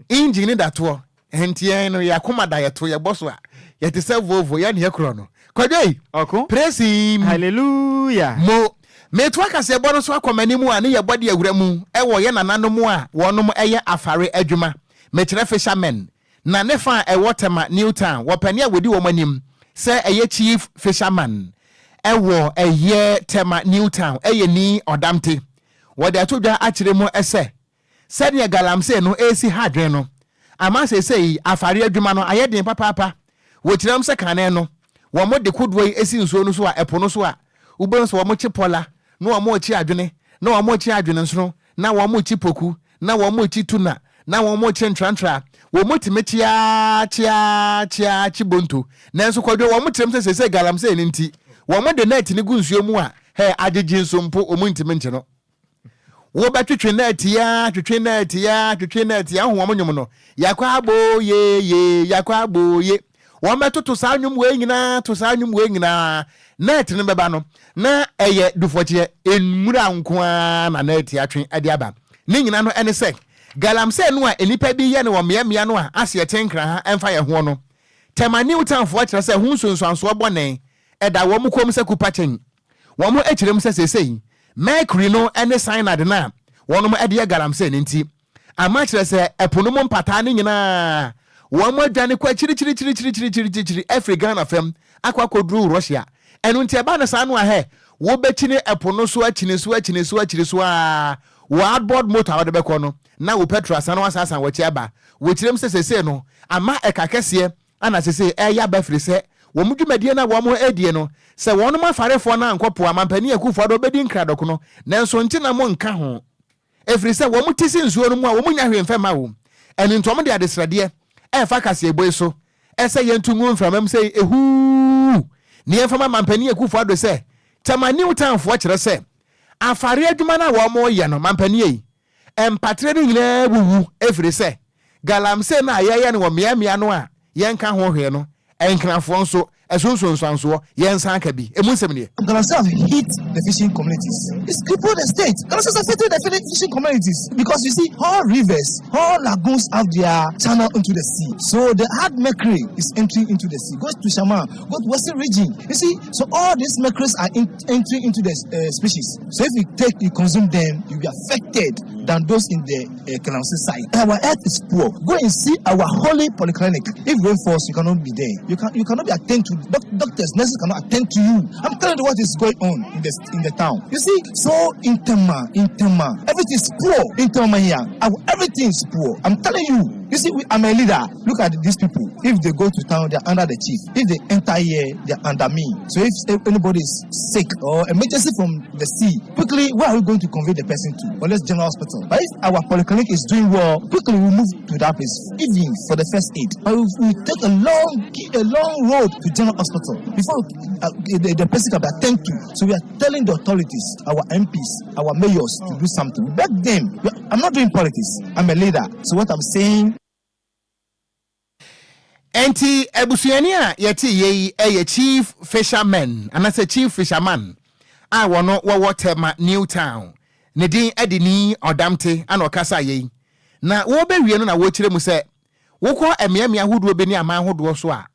engine that wo enti ye no yakoma da ye to ye bo so a ye te sa vovo ye ne akro no Kwadwo oko praise him hallelujah mo metwa kase bono so akomani mu a ne ye bode awura mu ewo ye nanano mu a wonom eye afare adwuma mekyere fishermen na ne fa ewotema Newtown wopani a wodi wo manim se eye chief fisherman ewo eye tema Newtown eye ni odamte wode atodwa akire mu ese se ne galamse no esi hadwen no ama se afare adwuma no ayeden papa wo kiram se kane no wo mo de kodwo esi nsuo no so a epo no so a ubo so wo mo chipola no wa mo chi adwene na wa mo chi adwene nso na wa mo chi poku na wa mo chi tuna na wa mo chi ntrantra wo mo timetia chia chibonto na nso Kwadwo wo mo tirem se galamse ni nti wo mo de net ni gunsuo mu a he agege nso mpo o mo ntime nche no wo ba twetwe net ya ho wo mo nyom no yakwa abo ye yakwa abo ye wo metoto sa nwum we nyina net ne beba no na eye dufoche enmura nkoa na net atwe ade aba ne nyina no ene se galamse no a enipa bi ye ne wo meamia no a ase tenkra ha emfa ye ho no tema Newtown fo akira se hu nsonsanso bone eda wo mkom se kupachen wo mo akirem se sesei MiPROMO no ene sign ade na wo no mo ade ye galamse ne nti ama akira se epono mo mpata ne nyina wo mo adwane kwa chiri African FM akwa kodru Russia enu nti eba na sa no a he wo bekine epono so akine so a wardboard motor wo de be kono na wo petrol sa no asasa wo chi aba wo chirem sesese no ama ekakese ana sese eya ba firi se wo mudwumadie na wo mo edie no se wo no mafarefo na ankopo amampani akufo do bedi nkradoko no nanso nti na mo nka ho efiri se wo mutisi nsuo no mu a wo munya hwemfa ma wo enu ntom de adesrade fa kase eboy so ese yentungu mframam se ehu ni enfama mampani akufo do se tema Newtown fo kire se afare adwuma na wo mo ye no mampani yi empatre ni nyina wuwu efiri se galamse na ayeye no wo miamia no a yenka ho hwe no enkrafo nso esonsonsanso yensa aka bi emunsem ne Galamse have hit the fishing communities. It's crippled the state. Galamse have hit the fishing communities because you see all rivers, all lagoons have their channel into the sea. So the hard mercury is entering into the sea. Goes to Shaman, go to Western region. You see, so all these mercuries are entering into the species. So if you consume them, you'll be affected than those in the Galamse side. Our earth is poor. Go and see our holy polyclinic. If rain falls, you cannot be there. You cannot be attended to. Doctors, nurses cannot attend to you. I'm telling you what is going on in the town. You see, so in Tema, everything is poor. In Tema here, everything is poor. I'm telling you. You see, I'm a leader. Look at these people. If they go to town, they're under the chief. If they enter here, they're under me. So if anybody is sick or emergency from the sea, quickly, where are we going to convey the person to? Unless general hospital. But if our polyclinic is doing well, quickly we move to that place, even for the first aid. But we take a long road to general hospital before the person can be attended to. So we are telling the authorities, our MPs, our mayors to do something. We beg them. I'm not doing politics. I'm a leader. So what I'm saying. Enti ebusuani a yeti ye chief fisherman and as a chief fisherman I wono wo tema New Town ne din edini odamte an okasa ye na wo be wie no na wo kire mu se wo ko emiamia hodo be ni aman hodo so a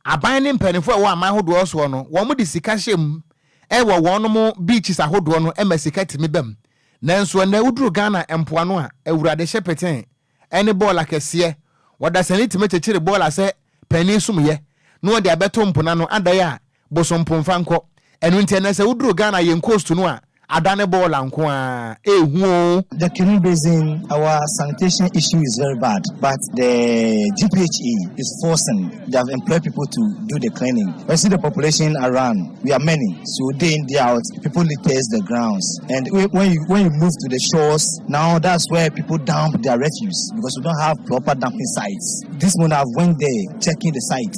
aban ne mpanifo wo aman hodo so no wo mu de sika hyem wo wono mu beaches ahodo no emasika timi bam nanso na uduru Ghana empoano a awurade hyepeten ene ball akese wada sani time chechire bola se pani sumye no de abeto mpona no adai a bosompomfa nko enu ntene se uduru Ghana yen coast no a adane bola nko a ehu. The Kinu Basin, our sanitation issue is very bad, but the GPHE is forcing. They have employed people to do the cleaning. You see the population around, we are many, so day in, day out, people litter the grounds. And when you move to the shores, now that's where people dump their refuse because we don't have proper dumping sites. This morning I went there checking the site.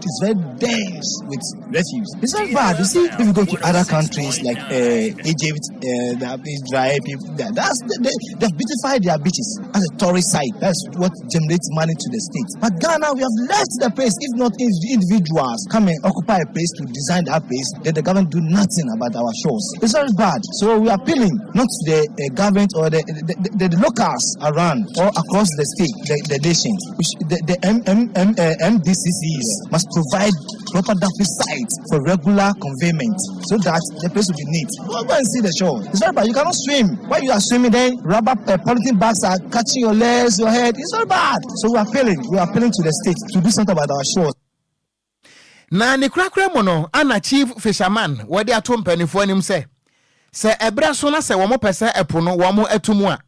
It's very dense with refuse. It's very bad. You see, if you go to other countries like Egypt, Israel, people, they've beautified their beaches as a tourist site. That's what generates money to the state. But Ghana, we have left the place. If not individuals come and occupy a place to design that place, then the government do nothing about our shores. It's very bad. So we are appealing not to the government or the locals around or across the state, the nation. The MDCCs must provide proper dumping sites for regular conveyment so that the place will be neat. Go and see the shore. It's very bad. You cannot swim. While you are swimming, then rubber polythene bags are catching your legs, your head. It's very bad. So we are appealing to the state to do something about our shores. Na ne krakra mono ana chief fisherman wode atom panifo anim se ebra so na se wo mo pese epo no wo mo atumu a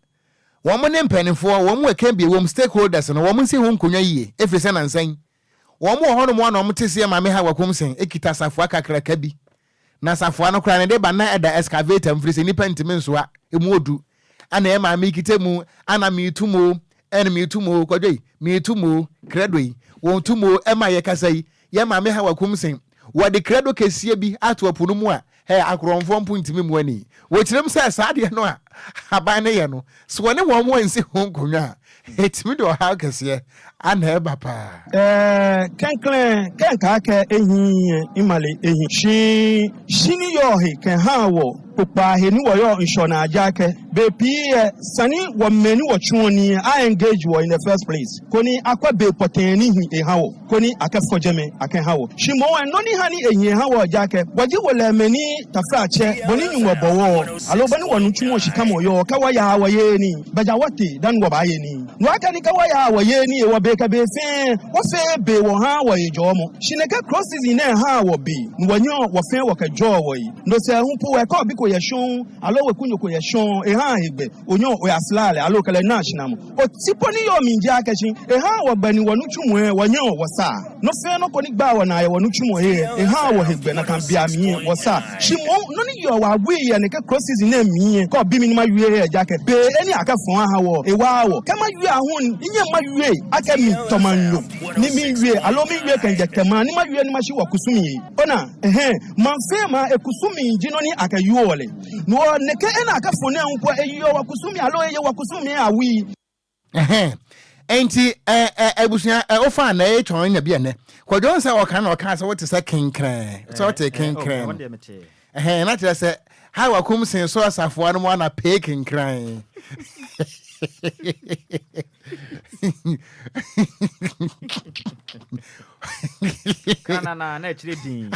wo mo ne panifo wo mo eka bi wo mo stakeholders no wo mo nsi ho nkonwa yie efise na nsan wo mo ho no mo na mo tese ma me ha wakom sen ekita safo akakraka bi na safo no kra ne de ba na eda excavator mfrise ni pentime nso a emu odu ana e ma me kitemu ana me tumo ene me tumo Kwadwo me tumo kredoi wo tumo e ma ye kasai ye ma me ha wakom sen wo de kredo kesie bi ato apono mu a he akronfo mpntimi mu ani wo kirem se saade no a aban ne ye no so ne wo mo nsi ho nkonwa etimi do ha kese ana e ba pa kenka ehin imale ehin shini yo he ken ha wo popa he ni wo yo nshona ajake be pie sani wo meni wo twoni I engage wo in the first place koni akwa be poteni hi e ha wo koni akafo jeme aken ha wo shimo no ni hani ehin ha wo ajake waji wo le meni tafra che boni ni wo bowo alo bani wo ntwimo shikamo yo ka wa ya wa ye ni baja wate dan wo ba ye ni no aka ni ka wa ya wa ye ni e wo be ka be fe wo fe be wo ha wo ye jomo shineka crosses in ha wo be no wanyo wo fe wo ka jo wo yi ndo se hu po we ka bi ko ye shon alo we kunyo ko ye shon e ha hegbe onyo o aslale alo kale national o tipo ni yo minje akachi e ha wo bani wonu twumu e wanyo wo sa no fe no ko ni gba wo na ye wonu twumu e ha wo hegbe na kan bia mi wo sa shimo no ni yo wa we ye ne ka crosses in mi ko bi mi ni ma yue e jake be eni aka fon ha wo e wa wo kama yue ahun inye ma yue aka mi tomanyo ni mi yue alo mi yue kan je kama ni ma yue ni ma shi wo kusumi ona man fe ma e kusumi jino ni aka yuole no ne ke ena aka fon na nko e yue wa kusumi alo ye wa kusumi awi enti ebusia ofa na e twon nya bia ne Kwadwo nsa o kan se what is a kinkran so what kinkran na tira se ha wakom sen so asafo anu mo na pe kinkran kana na chire din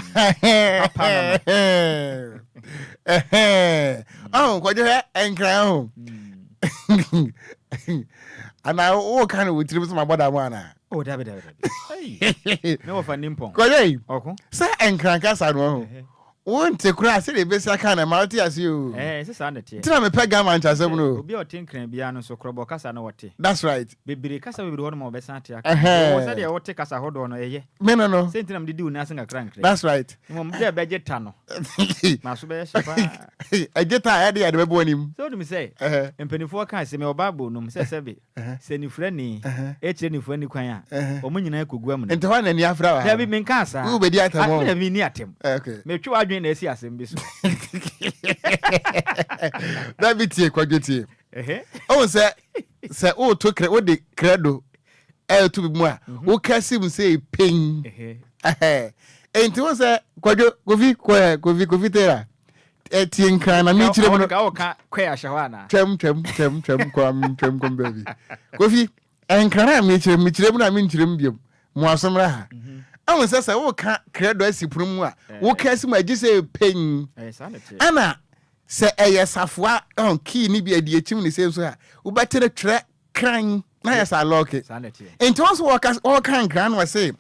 Kwadwo enkran ana o kan we trip some aboda mo ana dabe hey me wo fa nimpon Kwadwo oko say enkran ka sa no won't take grass, the best I can, Marty as you. It's a sanity. Tell me, Pegaman, as I know. Be your tinkering beyond so crop casa no what. That's right. Baby, Casa will be one more Bessantia. I will take us a hold on a year. No. Sent them to do nothing a crank. That's right. Their budget tunnel. I get tired at the web on him. So to me say, and penny four kinds, me or babu, no, says Sabby. Send you friendly, any friendly choir, or Munina could go and to one and Yafra. Have been casa. Who be the other one? I mean, near him. Okay. Make sure I drink the CS in this. That be tea, quantity. Oh, sir, oh, took what the credo. To be more. Who can see say ping? And to us, Kwadwo, Kofi Tera. Etienne Kran, I mean, Quaya Shawana. Chem, baby. Kofi, and Kran, Mitchell, I mean, Chimbium, Moasamra. I was as I walk credo as you prumwa. Who can see my just say ping? Anna, say a safwa on key, maybe a dear chimney says, who better the track crying. Nice, I lock it. And to us, workers all can Kran was say,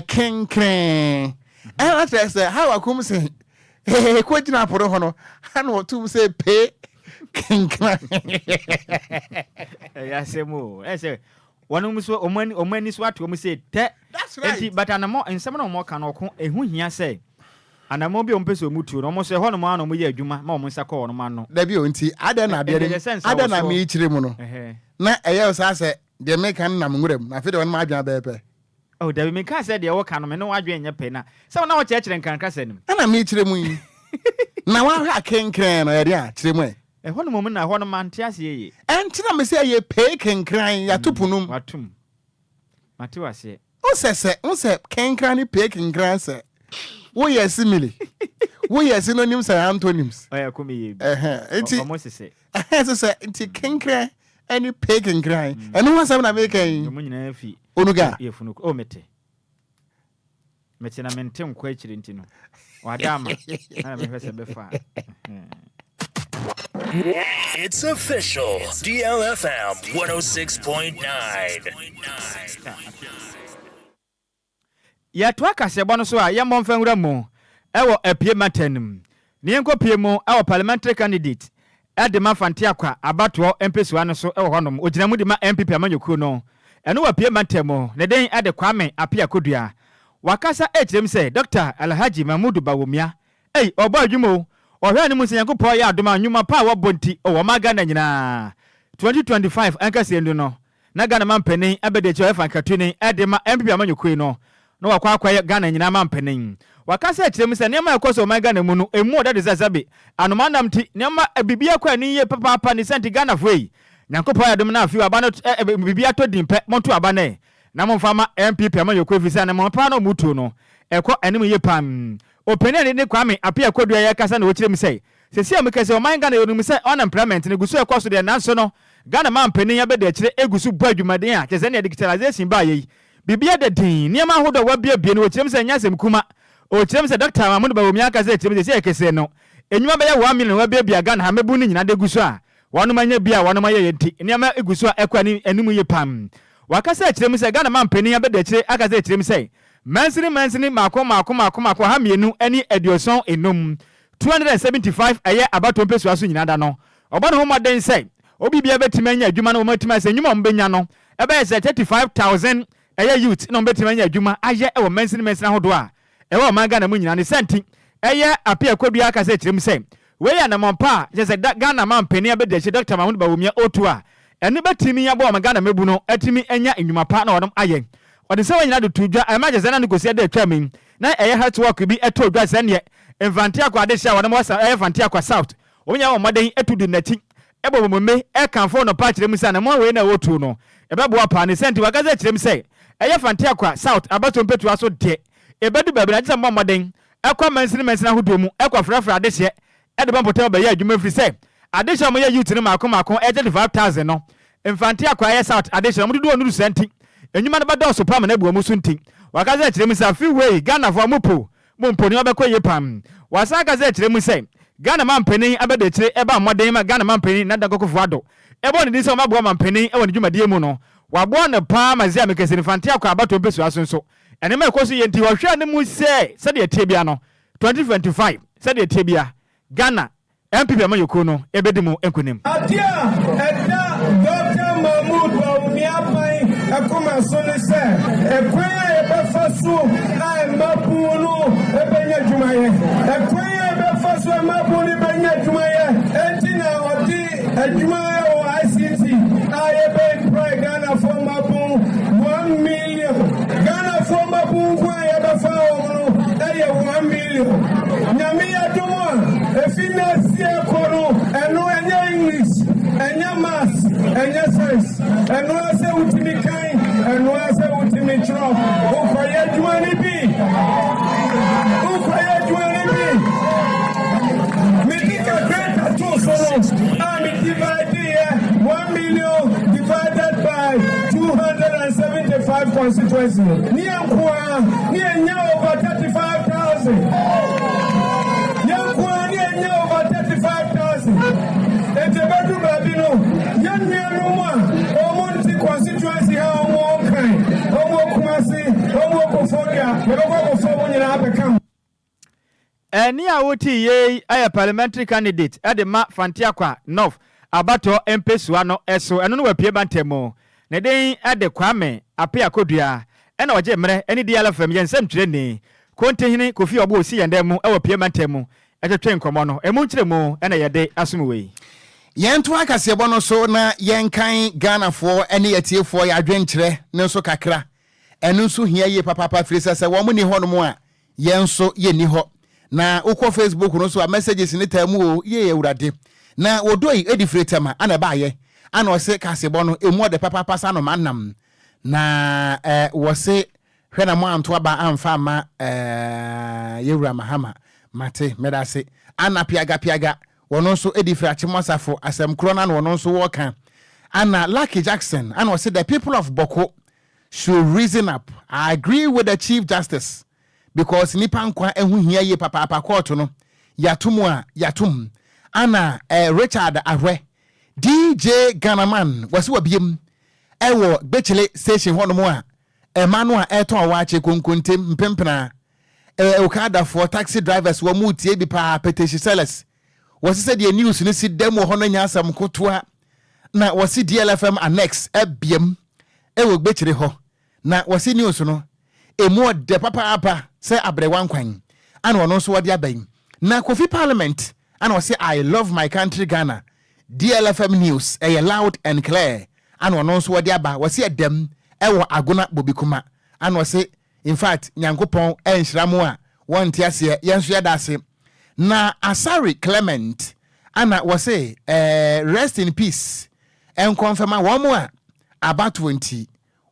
King Crane. And I say, how I come say, hey, quit now for the honor. I know to say, pay King Crane. I say more. I say, one almost or many swat when we say, that's right. But I'm more and some more can or a who here say. And I'm mobile on Peso Mutu, almost a whole man on me, Juma, Mamma Sako, no man. Debbie, I don't know, me, Chimono. Na I say they make an namurem. I feel on my job. Oh, Debbie make I said the old canon, no idea in your pen. So now church and can cass him. And I meet him. Now I can't cry, area, Trimway. And one moment I want a man tears ye. And tell me say ye pay can cry ya tupunum. Matum. Matua say. Oh, say, can cranny picking grass. Oh, yes, simile. Oh, yes, synonyms and antonyms. I come here. Almost say. As I say, it's king cry. Any pagan crying, and no one's having a making. Unuga, if you know, mete. Metina mentum question, Tino. Wadama, I'm a before. It's official. DLFM 106.9. Yatwaka se bono so a yemon fanwura mu ewo apie matanum. Ne enko pie mu ewo parliamentary candidate Edema Fantiakwa abato MPS one so ewo honom oginamu de ma MPP amanyokuo no eno wa pie matemo ne den ade Kwame Apia Kodua wakasa echrem se Dr. Alhaji Mahmudu Bawumia obo adwumo ohwe ne musen yankopɔ ya adoma nwuma pa wo bonti owo magana nyina 2025 ankase ndu no na Ghana mampeni abede che efa katuni edema MPP amanyokuo no wakwa Ghana nyina mampeni wakasa echrem se nema yakoso Ghana mu no emu oda de zazabe anomanam ti nema bibia kwa ni ye papa ni senti Ghana foi nyankopɔ ya dom na afi aba no bibia to dimpe monto aba ne na momfama MPP amanyokuo visa na mompa no mutu no ekɔ anim ye pam opinion ne Kwame Apia Kodua ya kasa na ochirem sei sesi amekase oman Ghana yonum sei unemployment ne gusu ekoso de nanso no Ghana mampeni ya bede chire egusu bo adwumaden a cheze ne digitalization ba yi bibia de din niam ahodo wa bia bia no ochirem sei nyasem kuma ochirem sei Dr. Mahmudu Bawumia kasa ochirem sei ekese no enyuma be ya 1 million wa bia bia Ghana ha mebu ni nyina de gusu a wanu manya bia wanu manya yenti niam egusu a ekwa ni anim ye pam wakasa ochirem sei Ghana mampeni ya bede chire akasa ochirem sei Mansini mako ha mienu eni edioson enum 275 aye abato mpesu aso nyina da no obono ho moden say obi bia betimanya adwuma no matima say nyuma mbenya no ebe say 35000 aye youth no betimanya adwuma aye e wo mansini hodo a e wo manga na mu nyina ne senti aye Apia Kodua aka say tirem say we ya na mompa je say Ghana mampeni abedachi Dr. Mahmudu Bawumia otu a ene betimi ya bo Ghana mebu no atimi enya enwuma pa na wodom aye odi se wanyina do tudwa amaje zana no gosi ade atwam na eye hard work bi eto dwa sane infantia kwa ade sha wona wasa eye infantia kwa south onya wo moden etudu nati ebo bomme e kanfo no pa kirem sa na mo we na wotu no ebebo apa ne senti wagaza kirem se eye infantia kwa south abato mpetu aso de ebedu babi na jisa mo moden ekwa mansini hodo mu ekwa frafra ade hye ede bampotem ba ya adwuma firi se ade hye mo ya youth ne mako 85000 no infantia kwa eye south ade hye mo do onuru senti enyuma na bada so pam na ebu amusu nti wakaza kirem sa freeway Ghana for mopo momponi obekɔ ye pam wasa kaza kirem say Ghana mampeni abede kire eba moden ma Ghana mampeni na dagokofo ado ebo ne din se mabo mampeni e woni dwumadie mu no wabo na pa mazia mekese ne fantia kwa abato mpesu aso nso ene ma ekoso ye nti wohwe ne mu se de tie bia no 2025 said the Tibia Ghana MPP Amayoko no ebedimu enkunim Adia Edda Dr. Mahmoud Bawumia Akuma Sone se Ekwenya ebefasu na mabunu ebenya jumaye Ekwenya ebefasu mabunu ebenya jumaye Entina odi jumaye o ICT ayebe pray Ghana for mabunu 1 million Ghana for mabunu kwa ebefa o 1 million Nyami adumo efina sie kono eno enye English enye maths enye science eno ase utimi kan eno ase utimi chro ukoye juani bi Medika greater to so I'm divided 1 million divided by 275 constituencies ni ankwa ni enya over 35,000 over 35,000. And the bedroom Babino, young man, Omonti constituency, how kind, Omo Kumasi, Omo Kofodia, Omo Kofodia, and become. And near OT, a parliamentary candidate at the Ma Fantiaqua North, Abato MP Suano Eso, and no Piebantemo. Nede at the Kwame, Apia Kodia, and our Jemre, any DLFM, Yansem Training, containing Kofi Obosi and Demo, our Piebantemo. At train komono emunchiremu ena yede asumuwe yento akase bono so na yenkan Ghana for ene yetie for ya adwenkyere ne so kakra enu so hia ye papa frisa se wo mu ni hono mu a yenso ye ni ho na ukọ Facebook no so a messages ni tamu o ye ewurade na wodoi edifretema ana ba ye ana o se kase bono emu de papa pasa no manam na wo se hwena mo anto aba amfa ma yewura mahama mate medase ana piaga wono so edifra chimosafo asem krona na wono so woka ana Lucky Jackson ana say the people of Boko should reason up. I agree with the Chief Justice because nipa nkwa ehu hia ye papa court no yatum ana Richard Ahwe DJ Ghanaman wasi wabiem ewo Bechele station hono mo a Emmanuel eton waache konkontem mpempena Okada for taxi drivers wo mu tie bi pa petition sellers wasi said the news ni si demo hono nya asam kotoa na wasi DLFM annex ebiem ewo Bechele ho na wasi news no emu de papa say abrewan kwan and wono so wode aban na Kofi Parliament and wasi I love my country Ghana DLFM news loud and clear and wono so wode aba wasi edem ewo agona bobikuma and wasi in fact nyankopon enhiramu a wonte ase yenso yadase na Asari Clement ana wasi rest in peace en confirm womo a about 20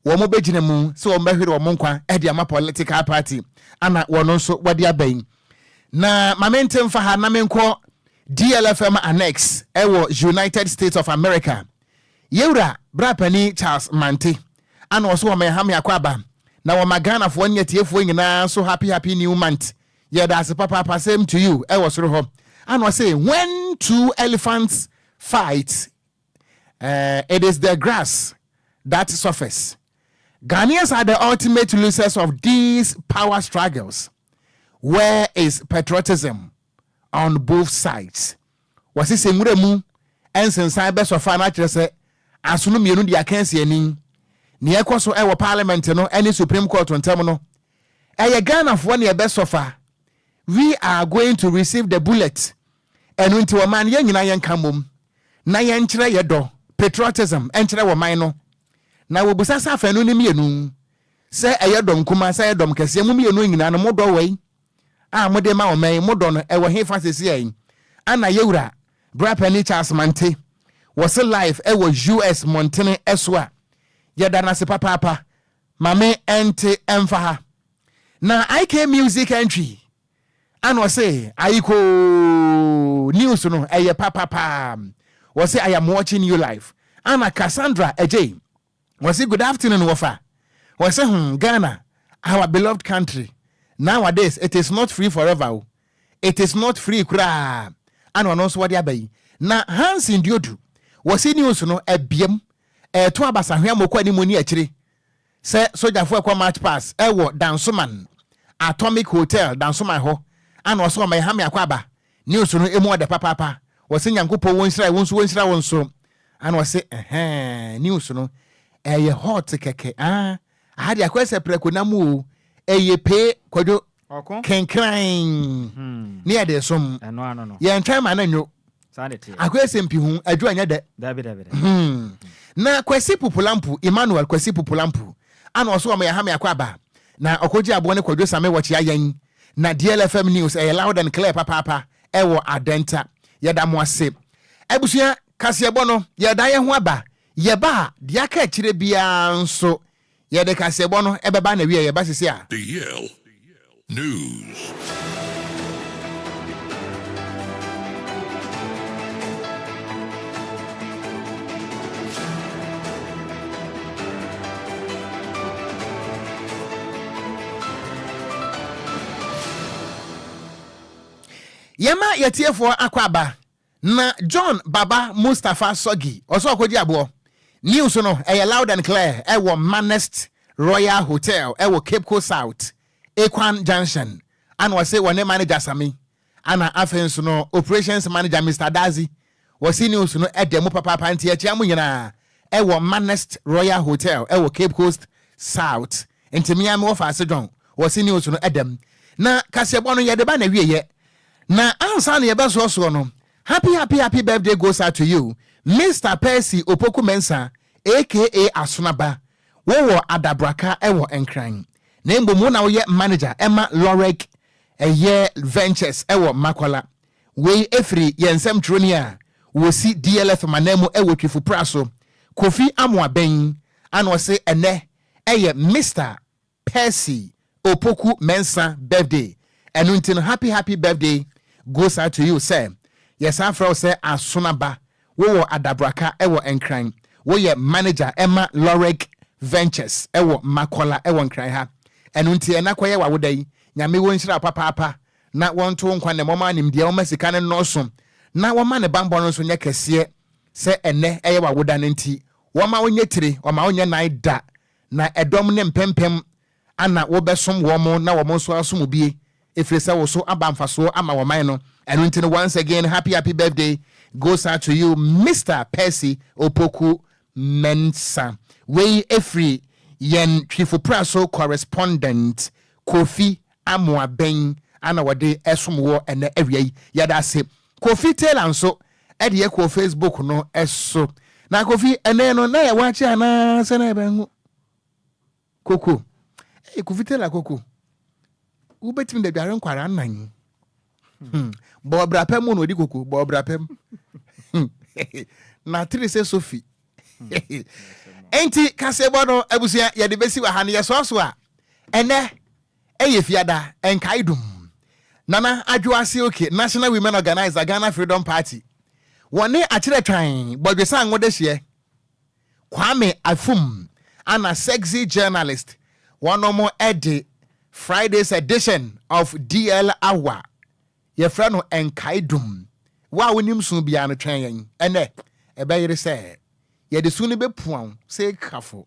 womo begine mu so wombehwere womo nkwa ama political party ana wono so wade aban na momentum fa ha na menko DLFM annex ewo United States of America yewra brapani Charles Mante ana wo so wo meham yakwaba na wo magana fo nyetiefo nyina so happy new month that's papa same to you ewo soro ho ana wo say when two elephants fight it is the grass that suffers. Ghanaians are the ultimate losers of these power struggles. Where is patriotism on both sides? Was it Semuremu and Sensa best of financial say as soon as you can see any near Koso Ewa Parliament no any Supreme Court on terminal. A Ghana of 1 year best of far. We are going to receive the bullet and into a man young in Iron Kamum. Nayan Chira patriotism enter our minor. Na wo busasa fa no ni mienu se eyedom kuma se eyedom kese mu mienu nyina no modo wei a mode ma omen modo no ewo he fa sesi yin ana yewura brapani Charles Mante was live ewo US Montene eswa yeda na se papa mame ente emfa ha na IK music entry and was say ayiko news no eye papa was say I am watching you live ana Cassandra AJ was it good afternoon, Wafa? Was it Ghana, our beloved country? Nowadays, it is not free forever. It is not free, kura. And one also what yabai. Na Hans in Diodu was in news no a BM, a twabasa hiamoko ni moni achiri. Say, so for kwa match pass, ewo Dansuman, Atomic Hotel, Dansuman ho, ana oso ma ha me akwaba news no emu ode papa wose nyankopɔ wonhira wonhira wonso ana wose news no eye hot keke ahadi akwese preko na mu eye pe Kwadwo kenkran ne ade som no ye ntwan ma na nyo akwese mpi hu adu anya de na Kwesi Pupulampu Emmanuel Kwesi Pupulampu ana oso ma ha me akwaba na Okogyeabour ne Kwadwo Sammy wachi ayan na DLFM news loud and clear papa ewo adenta yeda mo ase abusua kasebo no yeda ye ho aba yeba dia ka kire bia nso yede kasebo no ebeba na wie yeba sisi a DL News. Yema yetiefo akwaba na John Baba Mustafa Sogi oso Okogyeabour news no loud and clear ewo Manest Royal Hotel ewo Cape Coast South Ocran Junction and was say one manager Sammy ana afenso no operations manager Mr. Dazi was news no edemo papa panti achiamu nyina ewo Manest Royal Hotel ewo Cape Coast South entimiam office John was news no edem na kasebo no yedeba na wieye na ansa na yebeso so no happy birthday goes out to you Mr. Percy Opoku Mensa aka Asonaba wo adabraka ewo Enquires na mbomu na wo ye manager Emma Lorek Ventures ewo Makola we efri yensem tronia wo si DLF manemu ewo twifu praso Kofi Amoaben ana se ene Mr. Percy Opoku Mensa birthday enuntin happy birthday goes out to you sir. Yes, afro say Asonaba wo adabraka ewo Enquires wo ye manager Emma Lorek Ventures ewo Makola ewo Enquires ha enunti enakwaye wa wodai nyame wonhira papa na wonto nkwa ne moma nim de woma sika ne noso na woma ne bambo no so nya kese se ene eye wa woda nti woma onye tire woma onye nan da na edom ne mpempem ana wo besom wo mo na wo mo so asom bie efresa wo so abamfaso ama wo man no enunti once again happy birthday goes out to you Mr. Percy Opoku Mensa we every yen chief praso correspondent Kofi Amoaben ana wade esomwo ene area yada se Kofi Taylor so e de ko Facebook no eso na Kofi ene no na ya wachi ana se na bengu koko Kofi Taylor koko ubetim de biare nkwara nan bo brapem no di koko bo brapem na trise Sophie enti kasebo no abusia ye de besi wa hane ye so a ene fiada enkaidum nana adwoase okay National Women Organizer Ghana Freedom Party wone akire twan bodwesa ngode hye Kwame Afum ana sexy journalist one more edi Friday's edition of DL Hour ye fra no enkaidum wa wonim so bia no twan yen ene ebeyire se ye de sunu be puan se kafo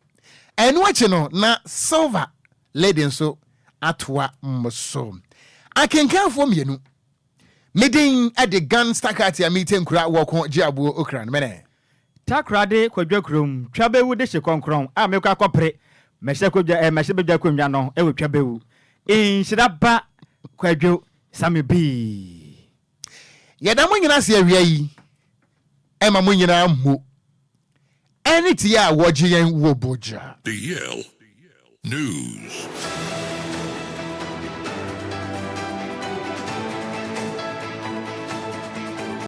enu achi no na silver lady so atwa mso akenkanfo mienu medin ade gun stakati a meeting kura Okogyeabour Ocran mene takrade Kwadwo krom twabewu de hyekonkron a mekwa akopre mehye Kwadwo mehye bedwa konwa no ewe twabewu Nhyiraba Kwadwo Sammy B yeda mo nyina se awia yi ema mo nyina mo anything ya wogye yen wo boja DL News.